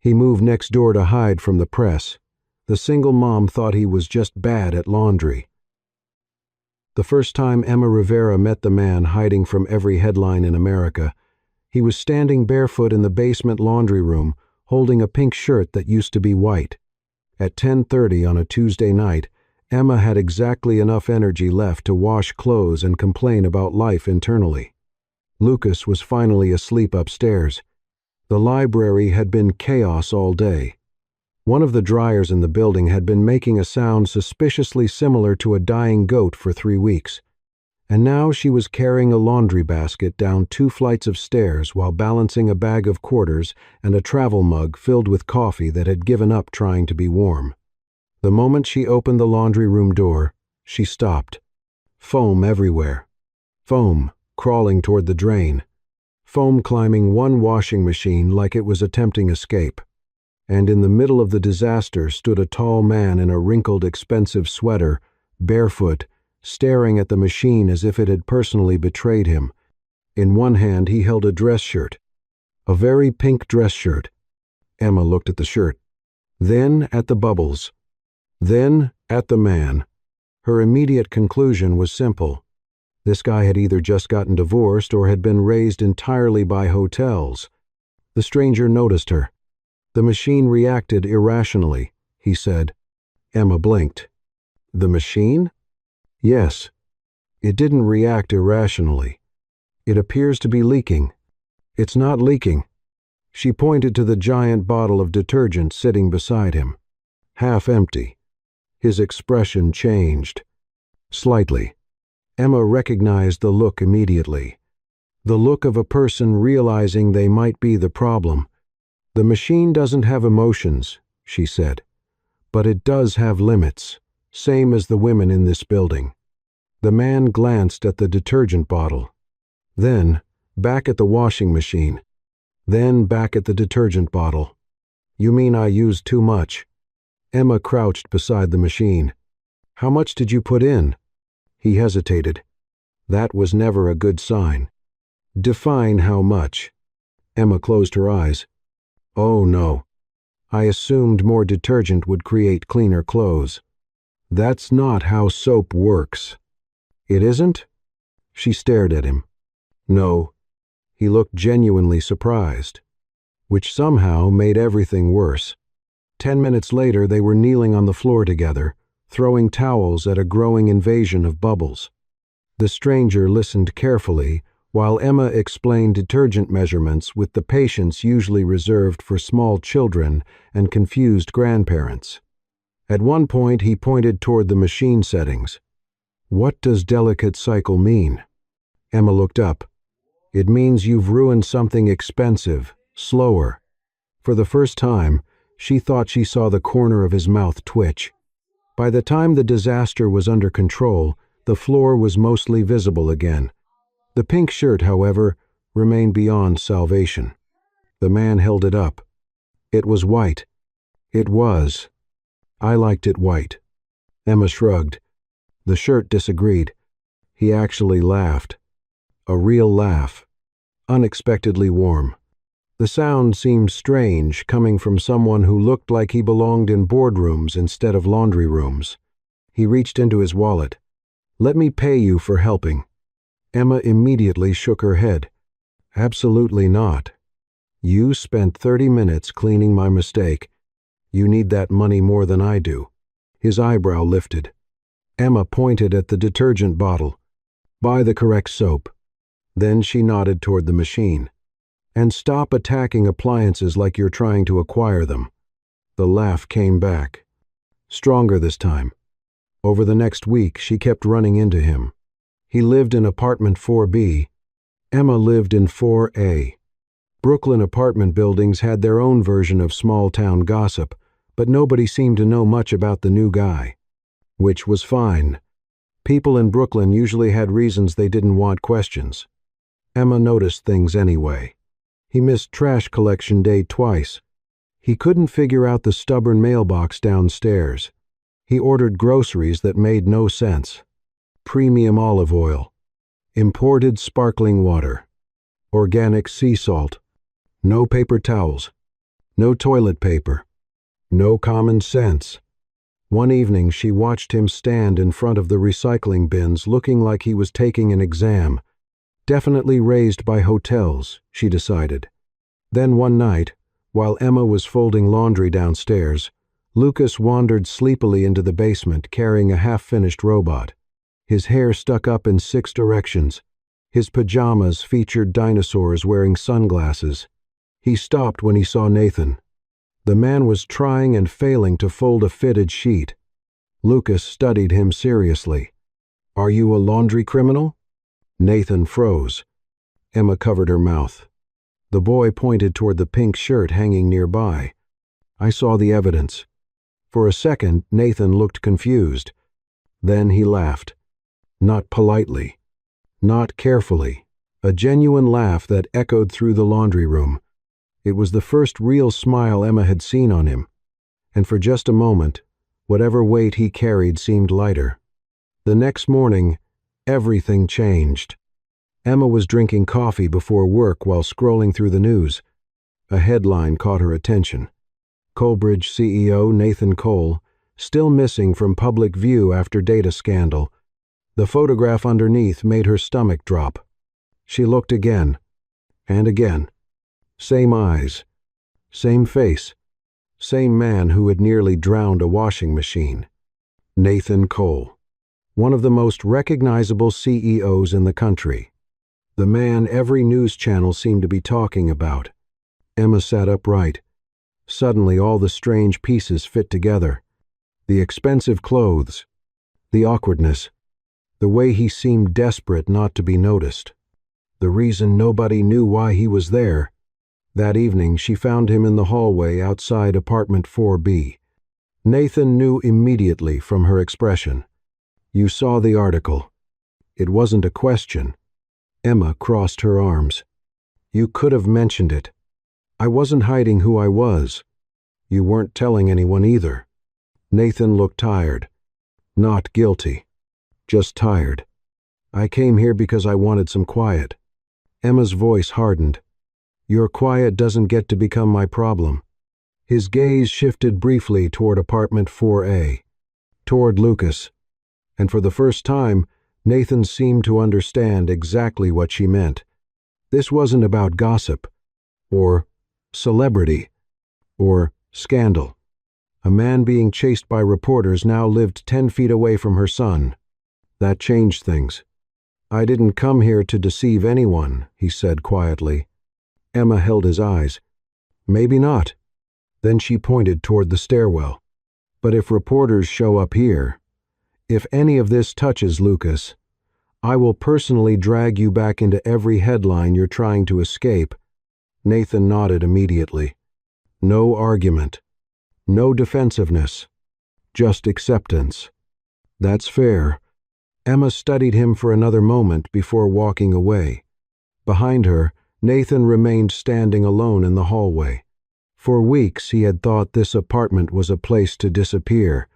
He moved next door to hide from the press. The single mom thought he was just bad at laundry. The first time Emma Rivera met the man hiding from every headline in America, he was standing barefoot in the basement laundry room, holding a pink shirt that used to be white. At 10:30 on a Tuesday night, Emma had exactly enough energy left to wash clothes and complain about life internally. Lucas was finally asleep upstairs. The library had been chaos all day. One of the dryers in the building had been making a sound suspiciously similar to a dying goat for 3 weeks. And now she was carrying a laundry basket down 2 flights of stairs while balancing a bag of quarters and a travel mug filled with coffee that had given up trying to be warm. The moment she opened the laundry room door, she stopped. Foam everywhere. Foam crawling toward the drain. Foam climbing one washing machine like it was attempting escape. And in the middle of the disaster stood a tall man in a wrinkled, expensive sweater, barefoot, staring at the machine as if it had personally betrayed him. In one hand he held a dress shirt. A very pink dress shirt. Emma looked at the shirt. Then at the bubbles. Then at the man. Her immediate conclusion was simple. This guy had either just gotten divorced or had been raised entirely by hotels. The stranger noticed her. "The machine reacted irrationally," he said. Emma blinked. "The machine?" "Yes. It didn't react irrationally. It appears to be leaking." "It's not leaking." She pointed to the giant bottle of detergent sitting beside him. Half empty. His expression changed. Slightly. Emma recognized the look immediately. The look of a person realizing they might be the problem. "The machine doesn't have emotions," she said. "But it does have limits, same as the women in this building." The man glanced at the detergent bottle. Then, back at the washing machine. Then back at the detergent bottle. "You mean I used too much?" Emma crouched beside the machine. "How much did you put in?" He hesitated. That was never a good sign. "Define how much." Emma closed her eyes. "Oh no. I assumed more detergent would create cleaner clothes. That's not how soap works." "It isn't?" She stared at him. "No." He looked genuinely surprised, which somehow made everything worse. 10 minutes later they were kneeling on the floor together, throwing towels at a growing invasion of bubbles. The stranger listened carefully while Emma explained detergent measurements with the patience usually reserved for small children and confused grandparents. At one point he pointed toward the machine settings. "What does delicate cycle mean?" Emma looked up. "It means you've ruined something expensive, slower." For the first time, she thought she saw the corner of his mouth twitch. By the time the disaster was under control, the floor was mostly visible again. The pink shirt, however, remained beyond salvation. The man held it up. "It was white." "It was. I liked it white." Emma shrugged. The shirt disagreed. He actually laughed. A real laugh. Unexpectedly warm. The sound seemed strange, coming from someone who looked like he belonged in boardrooms instead of laundry rooms. He reached into his wallet. "Let me pay you for helping." Emma immediately shook her head. "Absolutely not. You spent 30 minutes cleaning my mistake. You need that money more than I do." His eyebrow lifted. Emma pointed at the detergent bottle. "Buy the correct soap." Then she nodded toward the machine. "And stop attacking appliances like you're trying to acquire them." The laugh came back. Stronger this time. Over the next week, she kept running into him. He lived in apartment 4B. Emma lived in 4A. Brooklyn apartment buildings had their own version of small-town gossip, but nobody seemed to know much about the new guy. Which was fine. People in Brooklyn usually had reasons they didn't want questions. Emma noticed things anyway. He missed trash collection day twice. He couldn't figure out the stubborn mailbox downstairs. He ordered groceries that made no sense. Premium olive oil. Imported sparkling water. Organic sea salt. No paper towels. No toilet paper. No common sense. One evening she watched him stand in front of the recycling bins looking like he was taking an exam. Definitely raised by hotels, she decided. Then one night, while Emma was folding laundry downstairs, Lucas wandered sleepily into the basement carrying a half-finished robot. His hair stuck up in 6 directions. His pajamas featured dinosaurs wearing sunglasses. He stopped when he saw Nathan. The man was trying and failing to fold a fitted sheet. Lucas studied him seriously. "Are you a laundry criminal?" Nathan froze. Emma covered her mouth. The boy pointed toward the pink shirt hanging nearby. "I saw the evidence." For a second, Nathan looked confused. Then he laughed. Not politely. Not carefully. A genuine laugh that echoed through the laundry room. It was the first real smile Emma had seen on him. And for just a moment, whatever weight he carried seemed lighter. The next morning, everything changed. Emma was drinking coffee before work while scrolling through the news. A headline caught her attention. Coalbridge CEO Nathan Cole, still missing from public view after data scandal. The photograph underneath made her stomach drop. She looked again. And again. Same eyes. Same face. Same man who had nearly drowned a washing machine. Nathan Cole. One of the most recognizable CEOs in the country. The man every news channel seemed to be talking about. Emma sat upright. Suddenly all the strange pieces fit together. The expensive clothes. The awkwardness. The way he seemed desperate not to be noticed. The reason nobody knew why he was there. That evening she found him in the hallway outside apartment 4B. Nathan knew immediately from her expression. "You saw the article." It wasn't a question. Emma crossed her arms. "You could have mentioned it. I wasn't hiding who I was. You weren't telling anyone either." Nathan looked tired. Not guilty. Just tired. "I came here because I wanted some quiet." Emma's voice hardened. "Your quiet doesn't get to become my problem." His gaze shifted briefly toward apartment 4A, toward Lucas, and for the first time, Nathan seemed to understand exactly what she meant. This wasn't about gossip, or celebrity, or scandal. A man being chased by reporters now lived 10 feet away from her son. That changed things. "I didn't come here to deceive anyone," he said quietly. Emma held his eyes. "Maybe not." Then she pointed toward the stairwell. "But if reporters show up here, if any of this touches Lucas, I will personally drag you back into every headline you're trying to escape." Nathan nodded immediately. No argument. No defensiveness. Just acceptance. "That's fair." Emma studied him for another moment before walking away. Behind her, Nathan remained standing alone in the hallway. For weeks he had thought this apartment was a place to disappear,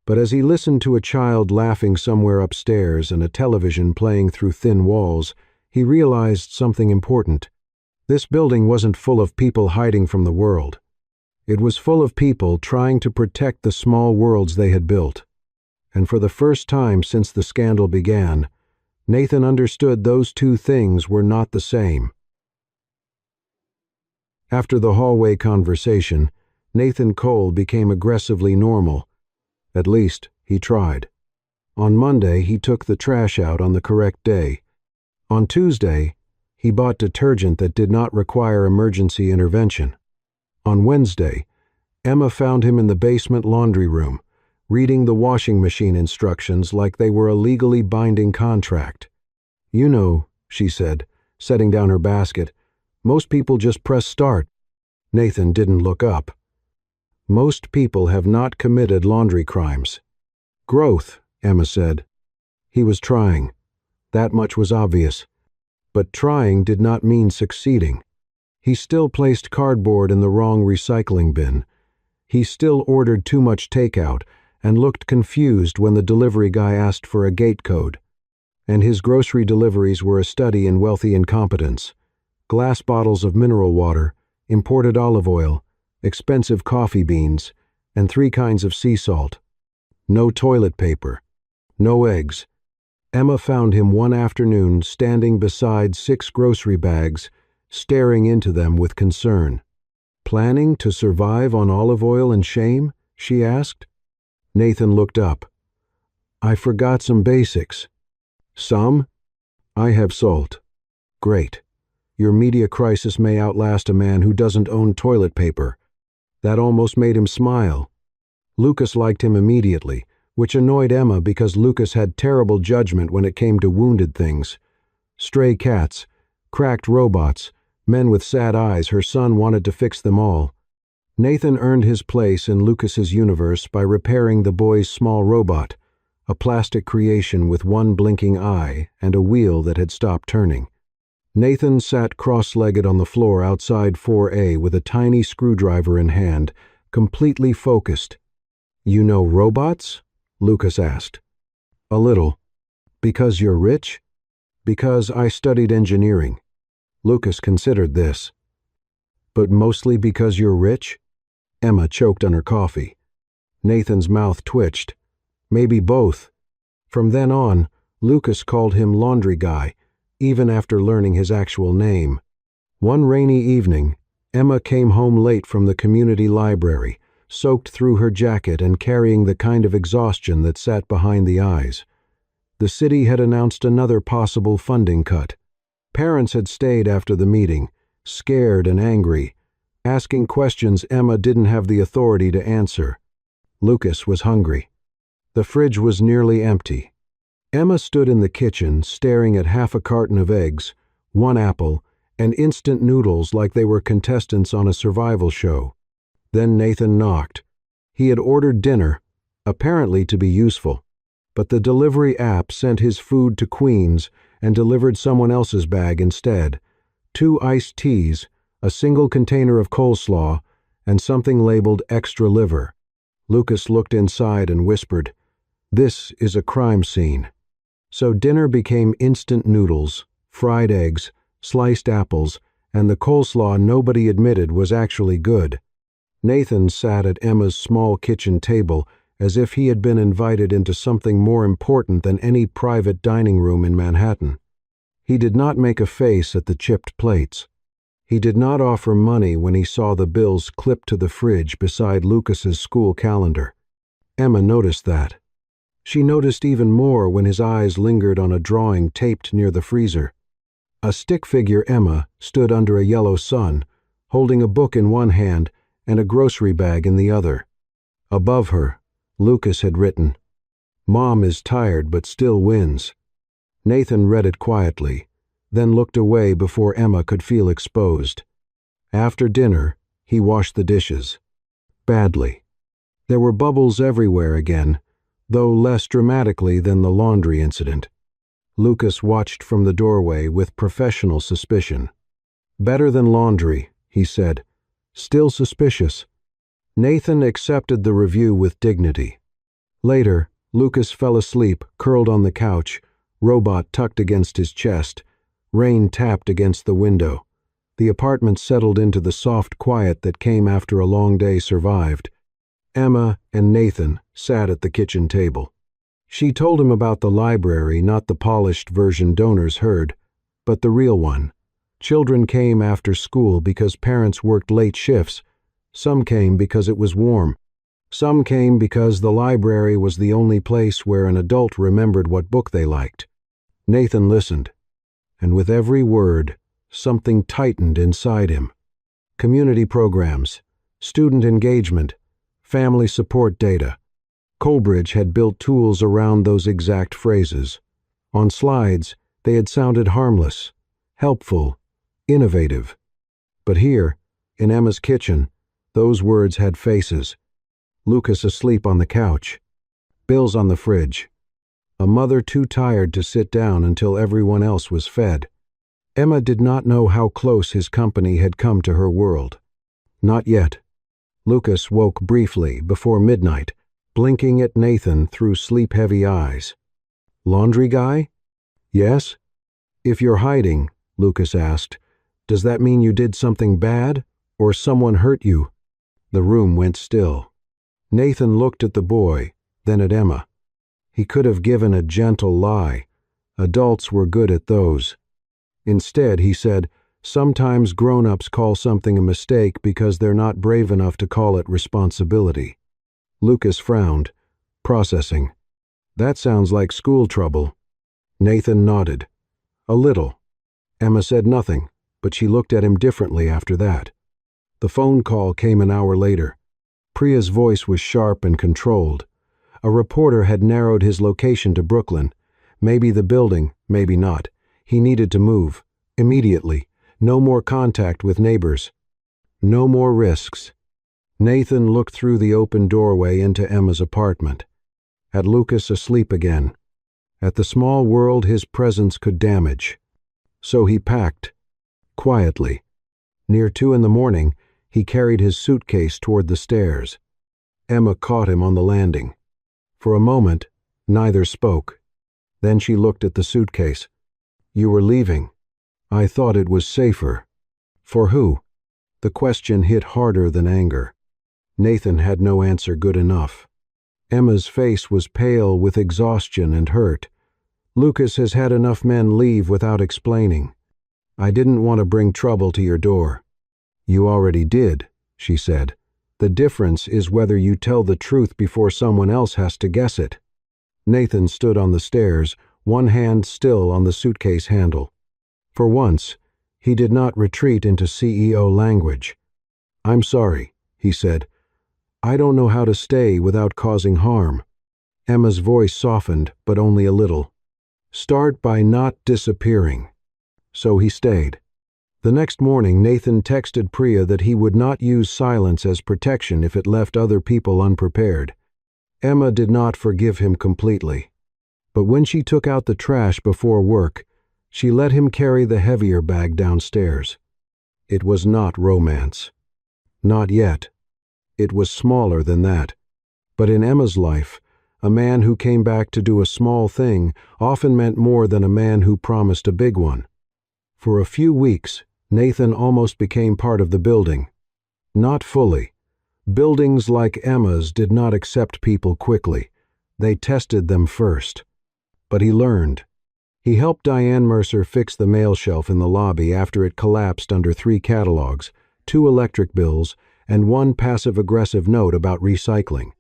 but as he listened to a child laughing somewhere upstairs and a television playing through thin walls, he realized something important. This building wasn't full of people hiding from the world. It was full of people trying to protect the small worlds they had built. And for the first time since the scandal began, Nathan understood those two things were not the same. After the hallway conversation, Nathan Cole became aggressively normal. At least, he tried. On Monday, he took the trash out on the correct day. On Tuesday, he bought detergent that did not require emergency intervention. On Wednesday, Emma found him in the basement laundry room, reading the washing machine instructions like they were a legally binding contract. "You know," she said, setting down her basket, "most people just press start." Nathan didn't look up. "Most people have not committed laundry crimes." "Growth," Emma said. He was trying. That much was obvious. But trying did not mean succeeding. He still placed cardboard in the wrong recycling bin. He still ordered too much takeout and looked confused when the delivery guy asked for a gate code. And his grocery deliveries were a study in wealthy incompetence. Glass bottles of mineral water, imported olive oil, expensive coffee beans, and 3 kinds of sea salt. No toilet paper. No eggs. Emma found him one afternoon standing beside 6 grocery bags, staring into them with concern. "Planning to survive on olive oil and shame?" she asked. Nathan looked up. "I forgot some basics." "Some? I have salt." "Great. Your media crisis may outlast a man who doesn't own toilet paper." That almost made him smile. Lucas liked him immediately, which annoyed Emma because Lucas had terrible judgment when it came to wounded things. Stray cats, cracked robots, men with sad eyes, her son wanted to fix them all. Nathan earned his place in Lucas's universe by repairing the boy's small robot, a plastic creation with one blinking eye and a wheel that had stopped turning. Nathan sat cross-legged on the floor outside 4A with a tiny screwdriver in hand, completely focused. "You know robots?" Lucas asked. "A little." "Because you're rich?" "Because I studied engineering." Lucas considered this. "But mostly because you're rich?" Emma choked on her coffee. Nathan's mouth twitched. "Maybe both." From then on, Lucas called him Laundry Guy, even after learning his actual name. One rainy evening, Emma came home late from the community library, soaked through her jacket and carrying the kind of exhaustion that sat behind the eyes. The city had announced another possible funding cut. Parents had stayed after the meeting, scared and angry, asking questions Emma didn't have the authority to answer. Lucas was hungry. The fridge was nearly empty. Emma stood in the kitchen, staring at half a carton of eggs, 1 apple, and instant noodles like they were contestants on a survival show. Then Nathan knocked. He had ordered dinner, apparently to be useful, but the delivery app sent his food to Queens and delivered someone else's bag instead. 2 iced teas, a single container of coleslaw, and something labeled extra liver. Lucas looked inside and whispered, "This is a crime scene." So dinner became instant noodles, fried eggs, sliced apples, and the coleslaw nobody admitted was actually good. Nathan sat at Emma's small kitchen table as if he had been invited into something more important than any private dining room in Manhattan. He did not make a face at the chipped plates. He did not offer money when he saw the bills clipped to the fridge beside Lucas's school calendar. Emma noticed that. She noticed even more when his eyes lingered on a drawing taped near the freezer. A stick figure Emma stood under a yellow sun, holding a book in one hand and a grocery bag in the other. Above her, Lucas had written, "Mom is tired but still wins." Nathan read it quietly, then looked away before Emma could feel exposed. After dinner, he washed the dishes. Badly. There were bubbles everywhere again, though less dramatically than the laundry incident. Lucas watched from the doorway with professional suspicion. "Better than laundry," he said. "Still suspicious." Nathan accepted the review with dignity. Later, Lucas fell asleep, curled on the couch, robot tucked against his chest. Rain tapped against the window. The apartment settled into the soft quiet that came after a long day survived. Emma and Nathan sat at the kitchen table. She told him about the library, not the polished version donors heard, but the real one. Children came after school because parents worked late shifts. Some came because it was warm. Some came because the library was the only place where an adult remembered what book they liked. Nathan listened, and with every word, something tightened inside him. Community programs, student engagement, family support data. Coleridge had built tools around those exact phrases. On slides, they had sounded harmless, helpful, innovative. But here, in Emma's kitchen, those words had faces. Lucas asleep on the couch. Bills on the fridge. A mother too tired to sit down until everyone else was fed. Emma did not know how close his company had come to her world. Not yet. Lucas woke briefly before midnight, blinking at Nathan through sleep-heavy eyes. "Laundry guy?" "Yes." "If you're hiding," Lucas asked, "does that mean you did something bad, or someone hurt you?" The room went still. Nathan looked at the boy, then at Emma. He could have given a gentle lie. Adults were good at those. Instead, he said, "Sometimes grown-ups call something a mistake because they're not brave enough to call it responsibility." Lucas frowned, processing. "That sounds like school trouble." Nathan nodded. "A little." Emma said nothing, but she looked at him differently after that. The phone call came an hour later. Priya's voice was sharp and controlled. A reporter had narrowed his location to Brooklyn. Maybe the building, maybe not. He needed to move. Immediately. No more contact with neighbors. No more risks. Nathan looked through the open doorway into Emma's apartment. At Lucas asleep again. At the small world his presence could damage. So he packed. Quietly. Near 2 a.m, he carried his suitcase toward the stairs. Emma caught him on the landing. For a moment, neither spoke. Then she looked at the suitcase. "You were leaving. I thought it was safer." "For who?" The question hit harder than anger. Nathan had no answer good enough. Emma's face was pale with exhaustion and hurt. "Lucas has had enough men leave without explaining. I didn't want to bring trouble to your door." "You already did," she said. "The difference is whether you tell the truth before someone else has to guess it." Nathan stood on the stairs, one hand still on the suitcase handle. For once, he did not retreat into CEO language. "I'm sorry," he said. "I don't know how to stay without causing harm." Emma's voice softened, but only a little. "Start by not disappearing." So he stayed. The next morning, Nathan texted Priya that he would not use silence as protection if it left other people unprepared. Emma did not forgive him completely. But when she took out the trash before work, she let him carry the heavier bag downstairs. It was not romance. Not yet. It was smaller than that. But in Emma's life, a man who came back to do a small thing often meant more than a man who promised a big one. For a few weeks, Nathan almost became part of the building. Not fully. Buildings like Emma's did not accept people quickly. They tested them first. But he learned. He helped Diane Mercer fix the mail shelf in the lobby after it collapsed under 3 catalogs, 2 electric bills, and 1 passive-aggressive note about recycling.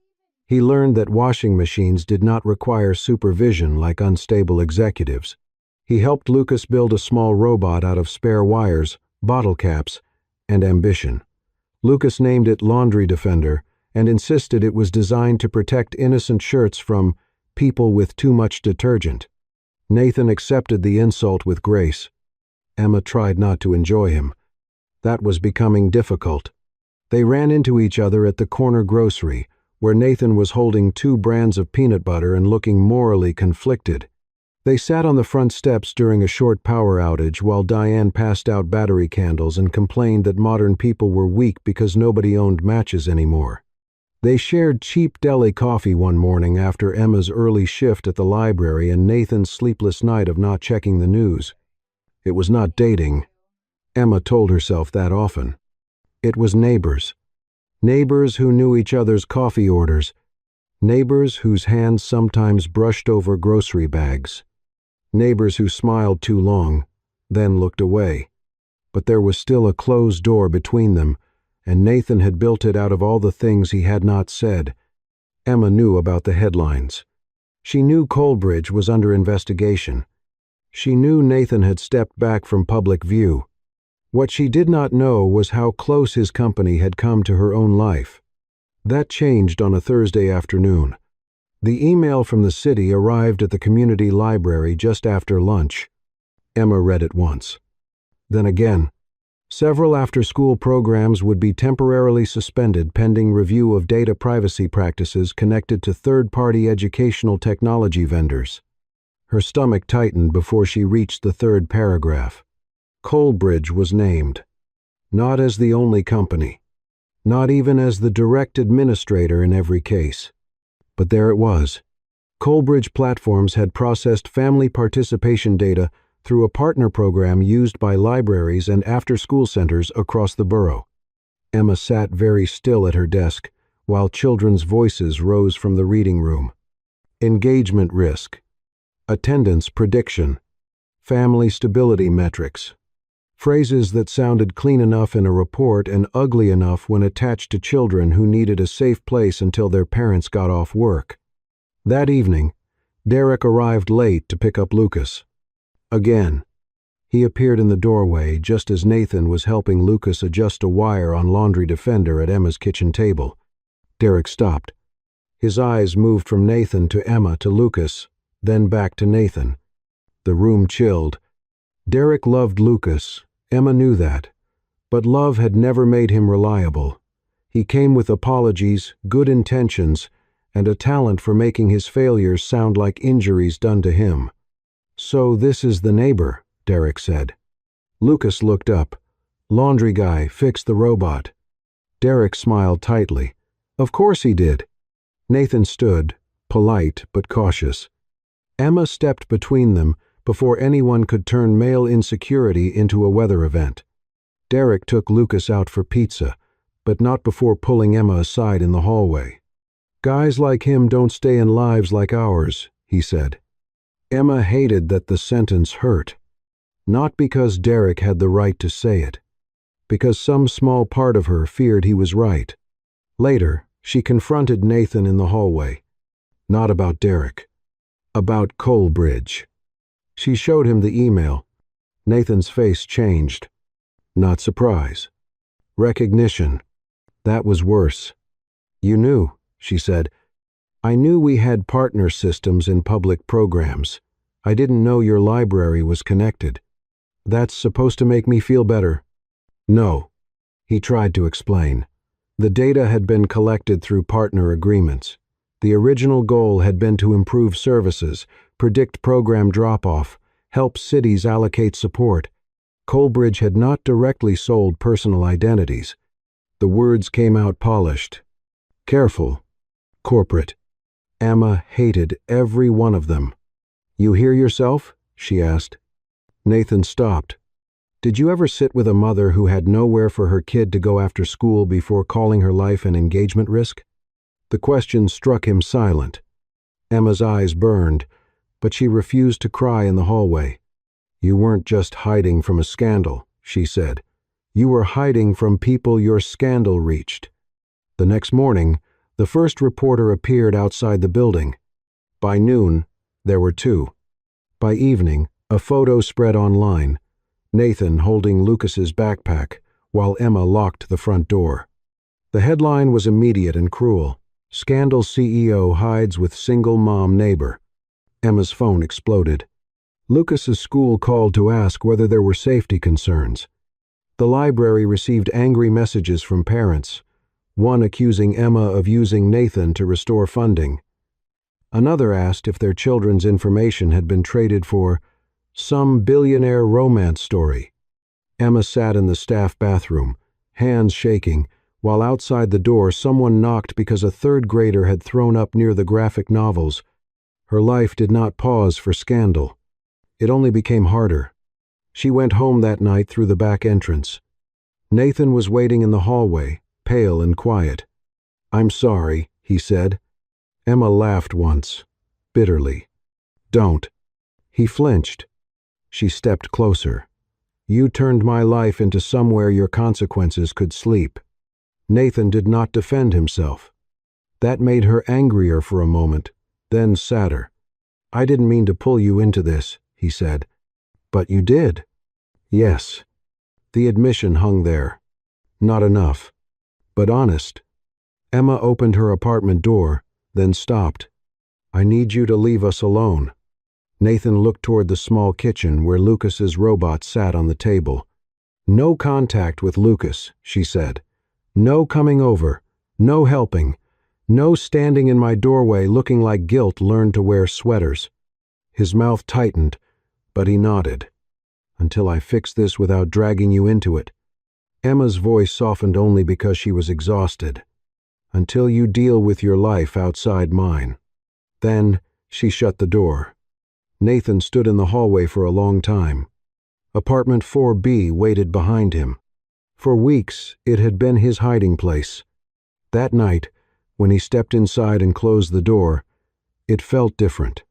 He learned that washing machines did not require supervision like unstable executives. He helped Lucas build a small robot out of spare wires, bottle caps, and ambition. Lucas named it Laundry Defender and insisted it was designed to protect innocent shirts from people with too much detergent. Nathan accepted the insult with grace. Emma tried not to enjoy him. That was becoming difficult. They ran into each other at the corner grocery, where Nathan was holding 2 brands of peanut butter and looking morally conflicted. They sat on the front steps during a short power outage while Diane passed out battery candles and complained that modern people were weak because nobody owned matches anymore. They shared cheap deli coffee one morning after Emma's early shift at the library and Nathan's sleepless night of not checking the news. It was not dating. Emma told herself that often. It was neighbors. Neighbors who knew each other's coffee orders. Neighbors whose hands sometimes brushed over grocery bags. Neighbors who smiled too long, then looked away. But there was still a closed door between them, and Nathan had built it out of all the things he had not said. Emma knew about the headlines. She knew Coldbridge was under investigation. She knew Nathan had stepped back from public view. What she did not know was how close his company had come to her own life. That changed on a Thursday afternoon. The email from the city arrived at the community library just after lunch. Emma read it once. Then again. Several after-school programs would be temporarily suspended pending review of data privacy practices connected to third-party educational technology vendors. Her stomach tightened before she reached the 3rd paragraph. Coldbridge was named. Not as the only company. Not even as the direct administrator in every case. But there it was. Coldbridge Platforms had processed family participation data through a partner program used by libraries and after-school centers across the borough. Emma sat very still at her desk, while children's voices rose from the reading room. Engagement risk. Attendance prediction. Family stability metrics. Phrases that sounded clean enough in a report and ugly enough when attached to children who needed a safe place until their parents got off work. That evening, Derek arrived late to pick up Lucas. Again. He appeared in the doorway just as Nathan was helping Lucas adjust a wire on Laundry Defender at Emma's kitchen table. Derek stopped. His eyes moved from Nathan to Emma to Lucas, then back to Nathan. The room chilled. Derek loved Lucas. Emma knew that. But love had never made him reliable. He came with apologies, good intentions, and a talent for making his failures sound like injuries done to him. "So this is the neighbor," Derek said. Lucas looked up. "Laundry guy fixed the robot." Derek smiled tightly. "Of course he did." Nathan stood, polite but cautious. Emma stepped between them before anyone could turn male insecurity into a weather event. Derek took Lucas out for pizza, but not before pulling Emma aside in the hallway. "Guys like him don't stay in lives like ours," he said. Emma hated that the sentence hurt. Not because Derek had the right to say it, because some small part of her feared he was right. Later, she confronted Nathan in the hallway. Not about Derek. About Coalbridge. She showed him the email. Nathan's face changed. Not surprise. Recognition. That was worse. "You knew," she said. "I knew we had partner systems in public programs. I didn't know your library was connected. That's supposed to make me feel better." "No," he tried to explain. The data had been collected through partner agreements. The original goal had been to improve services, predict program drop-off, help cities allocate support. Coalbridge had not directly sold personal identities. The words came out polished. Careful. Corporate. Emma hated every one of them. "You hear yourself?" she asked. Nathan stopped. "Did you ever sit with a mother who had nowhere for her kid to go after school before calling her life an engagement risk?" The question struck him silent. Emma's eyes burned, but she refused to cry in the hallway. "You weren't just hiding from a scandal," she said. "You were hiding from people your scandal reached." The next morning, the first reporter appeared outside the building. By noon, there were two. By evening, a photo spread online. Nathan holding Lucas's backpack, while Emma locked the front door. The headline was immediate and cruel. "Scandal CEO hides with single mom neighbor." Emma's phone exploded. Lucas's school called to ask whether there were safety concerns. The library received angry messages from parents, one accusing Emma of using Nathan to restore funding. Another asked if their children's information had been traded for some billionaire romance story. Emma sat in the staff bathroom, hands shaking, while outside the door someone knocked because a third grader had thrown up near the graphic novels. Her life did not pause for scandal. It only became harder. She went home that night through the back entrance. Nathan was waiting in the hallway, pale and quiet. "I'm sorry," he said. Emma laughed once, bitterly. "Don't." He flinched. She stepped closer. "You turned my life into somewhere your consequences could sleep." Nathan did not defend himself. That made her angrier for a moment, then sadder. "I didn't mean to pull you into this," he said. "But you did." "Yes." The admission hung there. Not enough, but honest. Emma opened her apartment door, then stopped. "I need you to leave us alone." Nathan looked toward the small kitchen where Lucas's robot sat on the table. "No contact with Lucas," she said. "No coming over, no helping, no standing in my doorway looking like guilt learned to wear sweaters." His mouth tightened, but he nodded. "Until I fix this without dragging you into it." Emma's voice softened only because she was exhausted. "Until you deal with your life outside mine." Then she shut the door. Nathan stood in the hallway for a long time. Apartment 4B waited behind him. For weeks, it had been his hiding place. That night, when he stepped inside and closed the door, it felt different.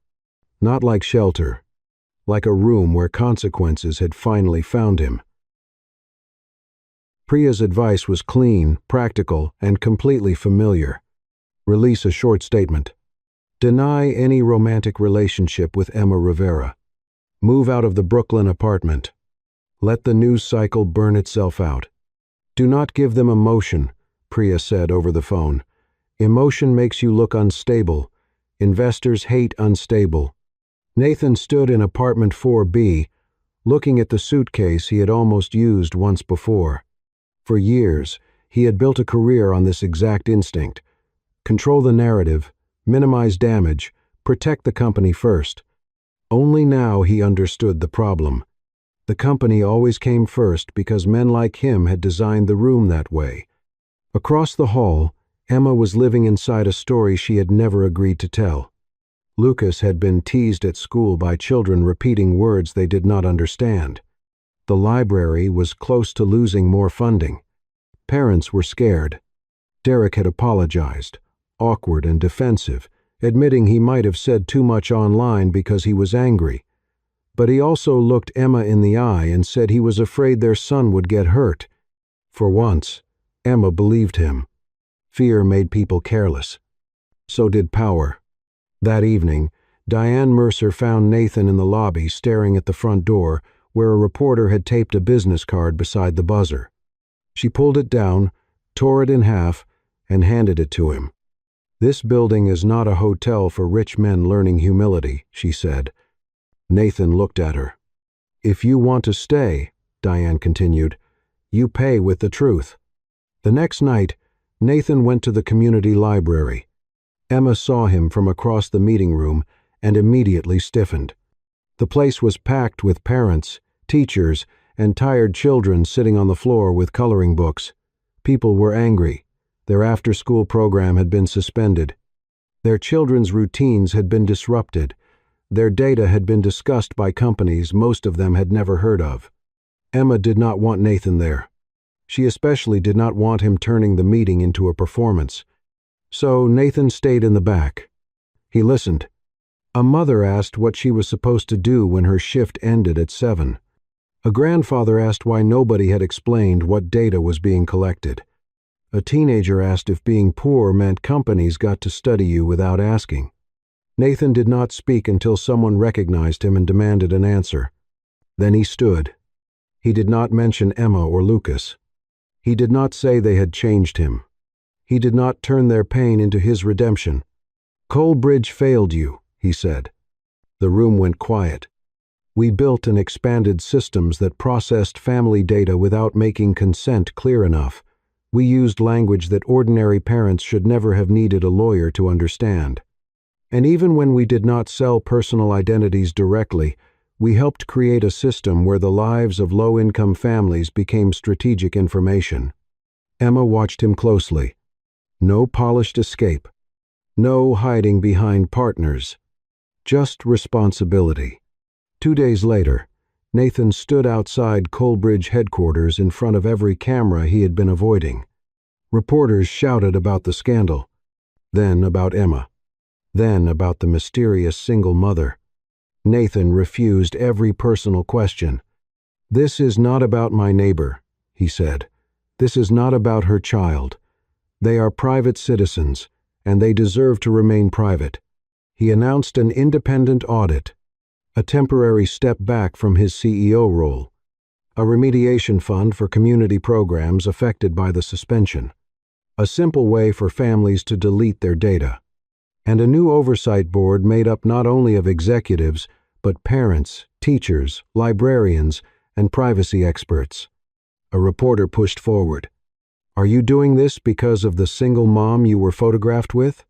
Not like shelter, like a room where consequences had finally found him. Priya's advice was clean, practical, and completely familiar. Release a short statement. Deny any romantic relationship with Emma Rivera. Move out of the Brooklyn apartment. Let the news cycle burn itself out. Do not give them emotion, Priya said over the phone. Emotion makes you look unstable. Investors hate unstable. Nathan stood in apartment 4B, looking at the suitcase he had almost used once before. For years, he had built a career on this exact instinct. Control the narrative, minimize damage, protect the company first. Only now he understood the problem. The company always came first because men like him had designed the room that way. Across the hall, Emma was living inside a story she had never agreed to tell. Lucas had been teased at school by children repeating words they did not understand. The library was close to losing more funding. Parents were scared. Derek had apologized, awkward and defensive, admitting he might have said too much online because he was angry. But he also looked Emma in the eye and said he was afraid their son would get hurt. For once, Emma believed him. Fear made people careless. So did power. That evening, Diane Mercer found Nathan in the lobby staring at the front door, where a reporter had taped a business card beside the buzzer. She pulled it down, tore it in half, and handed it to him. This building is not a hotel for rich men learning humility, she said. Nathan looked at her. If you want to stay, Diane continued, you pay with the truth. The next night, Nathan went to the community library. Emma saw him from across the meeting room and immediately stiffened. The place was packed with parents, teachers, and tired children sitting on the floor with coloring books. People were angry. Their after-school program had been suspended. Their children's routines had been disrupted. Their data had been discussed by companies most of them had never heard of. Emma did not want Nathan there. She especially did not want him turning the meeting into a performance. So Nathan stayed in the back. He listened. A mother asked what she was supposed to do when her shift ended at 7. A grandfather asked why nobody had explained what data was being collected. A teenager asked if being poor meant companies got to study you without asking. Nathan did not speak until someone recognized him and demanded an answer. Then he stood. He did not mention Emma or Lucas. He did not say they had changed him. He did not turn their pain into his redemption. Coalbridge failed you, he said. The room went quiet. We built and expanded systems that processed family data without making consent clear enough. We used language that ordinary parents should never have needed a lawyer to understand. And even when we did not sell personal identities directly, we helped create a system where the lives of low-income families became strategic information. Emma watched him closely. No polished escape. No hiding behind partners. Just responsibility. 2 days later, Nathan stood outside Coalbridge headquarters in front of every camera he had been avoiding. Reporters shouted about the scandal. Then about Emma. Then about the mysterious single mother. Nathan refused every personal question. This is not about my neighbor, he said. This is not about her child. They are private citizens, and they deserve to remain private. He announced an independent audit, a temporary step back from his CEO role, a remediation fund for community programs affected by the suspension, a simple way for families to delete their data, and a new oversight board made up not only of executives, but parents, teachers, librarians, and privacy experts. A reporter pushed forward. Are you doing this because of the single mom you were photographed with?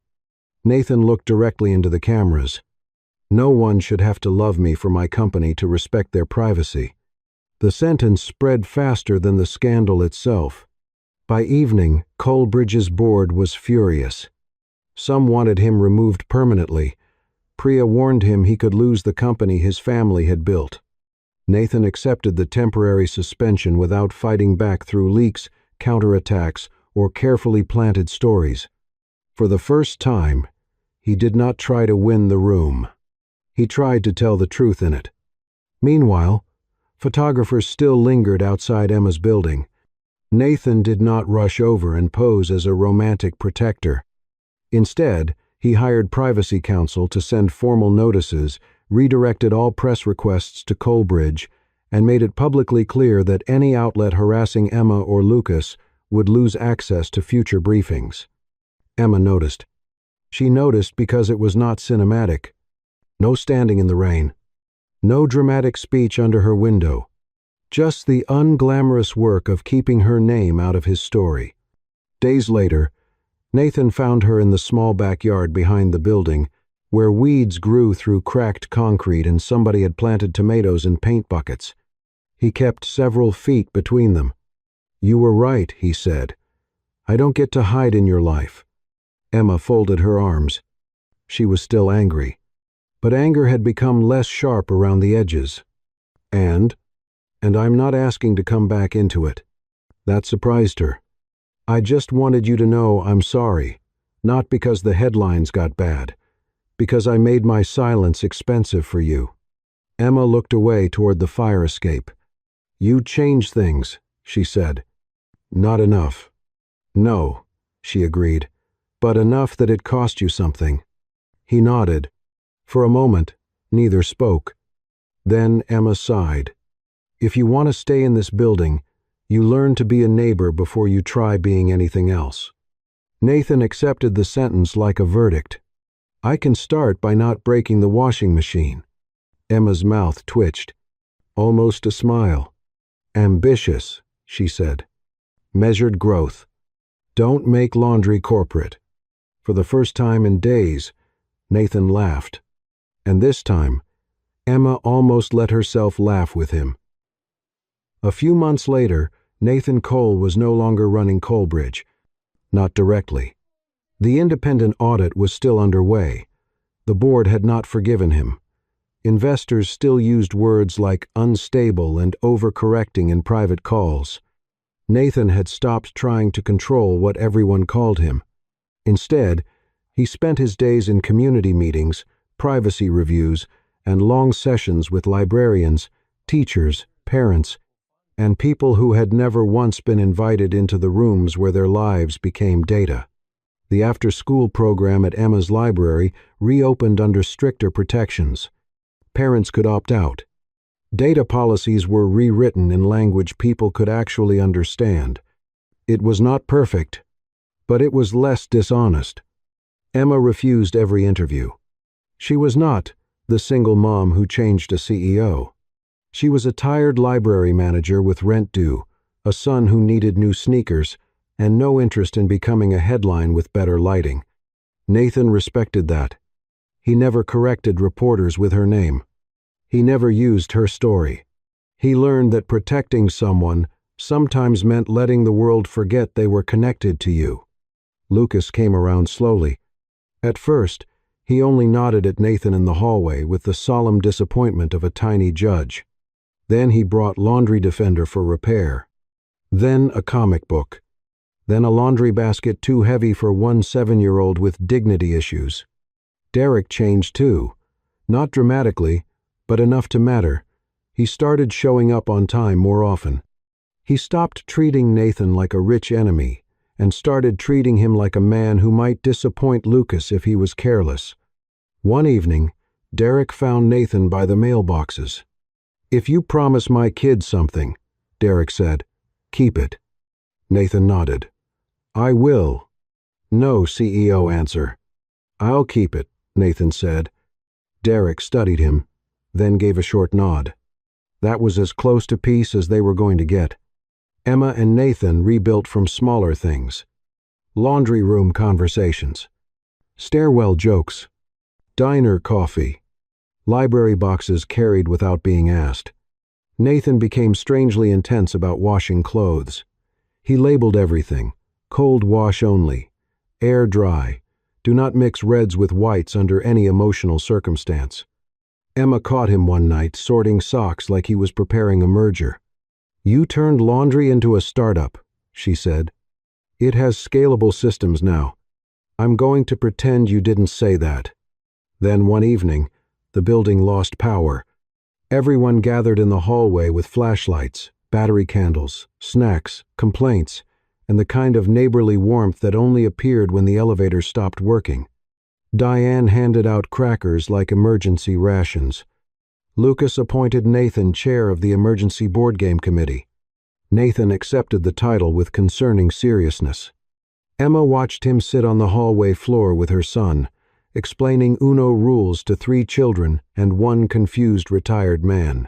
Nathan looked directly into the cameras. No one should have to love me for my company to respect their privacy. The sentence spread faster than the scandal itself. By evening, Coalbridge's board was furious. Some wanted him removed permanently. Priya warned him he could lose the company his family had built. Nathan accepted the temporary suspension without fighting back through leaks, counterattacks, or carefully planted stories. For the first time, he did not try to win the room. He tried to tell the truth in it. Meanwhile, photographers still lingered outside Emma's building. Nathan did not rush over and pose as a romantic protector. Instead, he hired privacy counsel to send formal notices, redirected all press requests to Coleridge, and made it publicly clear that any outlet harassing Emma or Lucas would lose access to future briefings. Emma noticed. She noticed because it was not cinematic. No standing in the rain. No dramatic speech under her window. Just the unglamorous work of keeping her name out of his story. Days later, Nathan found her in the small backyard behind the building, where weeds grew through cracked concrete and somebody had planted tomatoes in paint buckets. He kept several feet between them. "You were right," he said. "I don't get to hide in your life." Emma folded her arms. She was still angry, but anger had become less sharp around the edges. And I'm not asking to come back into it. That surprised her. "I just wanted you to know I'm sorry, not because the headlines got bad, because I made my silence expensive for you." Emma looked away toward the fire escape. "You changed things," she said. "Not enough." "No," she agreed, "but enough that it cost you something." He nodded. For a moment, neither spoke. Then Emma sighed. "If you want to stay in this building, you learn to be a neighbor before you try being anything else." Nathan accepted the sentence like a verdict. "I can start by not breaking the washing machine." Emma's mouth twitched. Almost a smile. "Ambitious," she said. "Measured growth. Don't make laundry corporate." For the first time in days, Nathan laughed. And this time, Emma almost let herself laugh with him. A few months later, Nathan Cole was no longer running Coleridge. Not directly. The independent audit was still underway. The board had not forgiven him. Investors still used words like unstable and overcorrecting in private calls. Nathan had stopped trying to control what everyone called him. Instead, he spent his days in community meetings, privacy reviews, and long sessions with librarians, teachers, parents, and people who had never once been invited into the rooms where their lives became data. The after-school program at Emma's library reopened under stricter protections. Parents could opt out. Data policies were rewritten in language people could actually understand. It was not perfect, but it was less dishonest. Emma refused every interview. She was not the single mom who changed a CEO. She was a tired library manager with rent due, a son who needed new sneakers, and no interest in becoming a headline with better lighting. Nathan respected that. He never corrected reporters with her name. He never used her story. He learned that protecting someone sometimes meant letting the world forget they were connected to you. Lucas came around slowly. At first, he only nodded at Nathan in the hallway with the solemn disappointment of a tiny judge. Then he brought Laundry Defender for repair. Then a comic book. Then a laundry basket too heavy for one 7-year-old with dignity issues. Derek changed too. Not dramatically, but enough to matter. He started showing up on time more often. He stopped treating Nathan like a rich enemy and started treating him like a man who might disappoint Lucas if he was careless. One evening, Derek found Nathan by the mailboxes. "If you promise my kid something," Derek said, "keep it." Nathan nodded. "I will." "No, CEO answer." "I'll keep it," Nathan said. Derek studied him, then gave a short nod. That was as close to peace as they were going to get. Emma and Nathan rebuilt from smaller things. Laundry room conversations. Stairwell jokes. Diner coffee. Library boxes carried without being asked. Nathan became strangely intense about washing clothes. He labeled everything. Cold wash only. Air dry. Do not mix reds with whites under any emotional circumstance. Emma caught him one night sorting socks like he was preparing a merger. "You turned laundry into a startup," she said. "It has scalable systems now. I'm going to pretend you didn't say that." Then one evening, the building lost power. Everyone gathered in the hallway with flashlights, battery candles, snacks, complaints, and the kind of neighborly warmth that only appeared when the elevator stopped working. Diane handed out crackers like emergency rations. Lucas appointed Nathan chair of the emergency board game committee. Nathan accepted the title with concerning seriousness. Emma watched him sit on the hallway floor with her son, explaining Uno rules to 3 children and one confused retired man.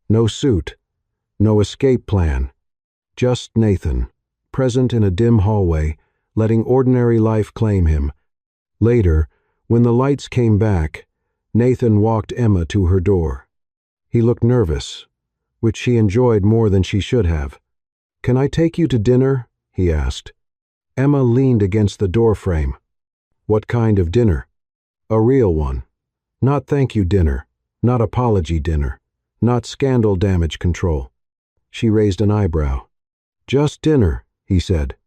No suit, no escape plan, just Nathan, present in a dim hallway, letting ordinary life claim him. Later, when the lights came back, Nathan walked Emma to her door. He looked nervous, which she enjoyed more than she should have. "Can I take you to dinner?" he asked. Emma leaned against the doorframe. "What kind of dinner?" "A real one. Not thank you dinner, not apology dinner, not scandal damage control." She raised an eyebrow. "Just dinner," he said.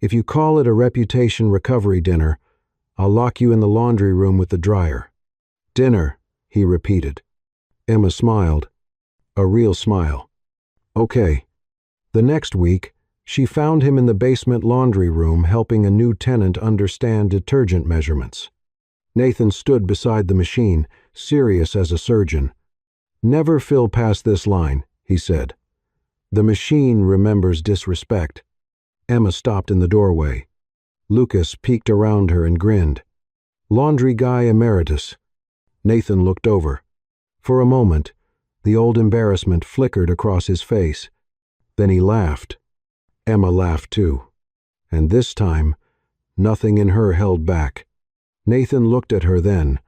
"If you call it a reputation recovery dinner, I'll lock you in the laundry room with the dryer." "Dinner," he repeated. Emma smiled. A real smile. "Okay." The next week, she found him in the basement laundry room helping a new tenant understand detergent measurements. Nathan stood beside the machine, serious as a surgeon. "Never fill past this line," he said. "The machine remembers disrespect." Emma stopped in the doorway. Lucas peeked around her and grinned. "Laundry guy emeritus." Nathan looked over. For a moment, the old embarrassment flickered across his face. Then he laughed. Emma laughed too. And this time, nothing in her held back. Nathan looked at her then,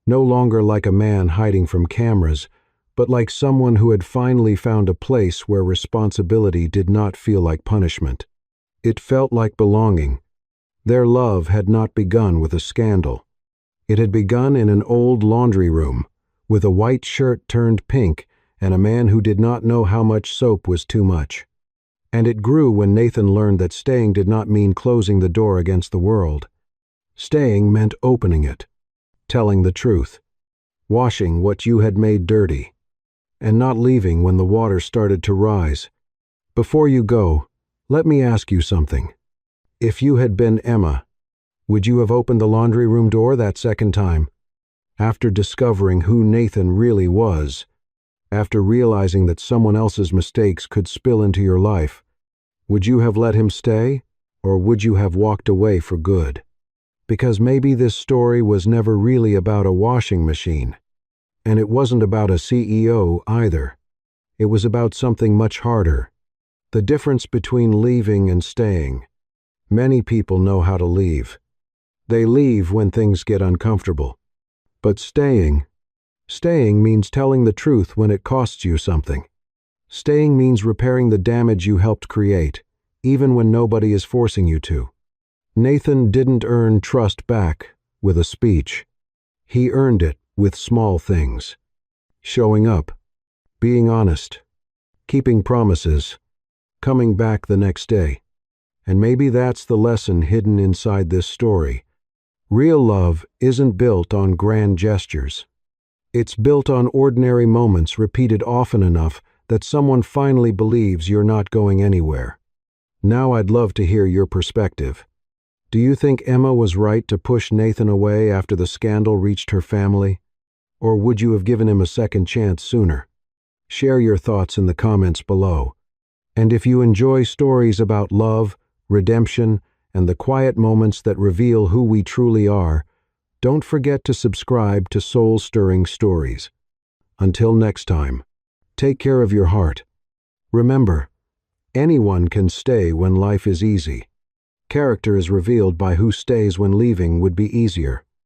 no longer like a man hiding from cameras, but like someone who had finally found a place where responsibility did not feel like punishment. It felt like belonging. Their love had not begun with a scandal. It had begun in an old laundry room, with a white shirt turned pink and a man who did not know how much soap was too much. And it grew when Nathan learned that staying did not mean closing the door against the world. Staying meant opening it, telling the truth, washing what you had made dirty, and not leaving when the water started to rise. "Before you go, let me ask you something. If you had been Emma, would you have opened the laundry room door that second time? After discovering who Nathan really was, after realizing that someone else's mistakes could spill into your life, would you have let him stay, or would you have walked away for good? Because maybe this story was never really about a washing machine, and it wasn't about a CEO either. It was about something much harder. The difference between leaving and staying. Many people know how to leave. They leave when things get uncomfortable. But staying means telling the truth when it costs you something. Staying means repairing the damage you helped create, even when nobody is forcing you to. Nathan didn't earn trust back with a speech. He earned it with small things. Showing up, being honest, keeping promises, coming back the next day. And maybe that's the lesson hidden inside this story. Real love isn't built on grand gestures. It's built on ordinary moments repeated often enough that someone finally believes you're not going anywhere. Now I'd love to hear your perspective. Do you think Emma was right to push Nathan away after the scandal reached her family? Or would you have given him a second chance sooner? Share your thoughts in the comments below. And if you enjoy stories about love, redemption, and the quiet moments that reveal who we truly are, don't forget to subscribe to Soul-Stirring Stories. Until next time, take care of your heart. Remember, anyone can stay when life is easy. Character is revealed by who stays when leaving would be easier.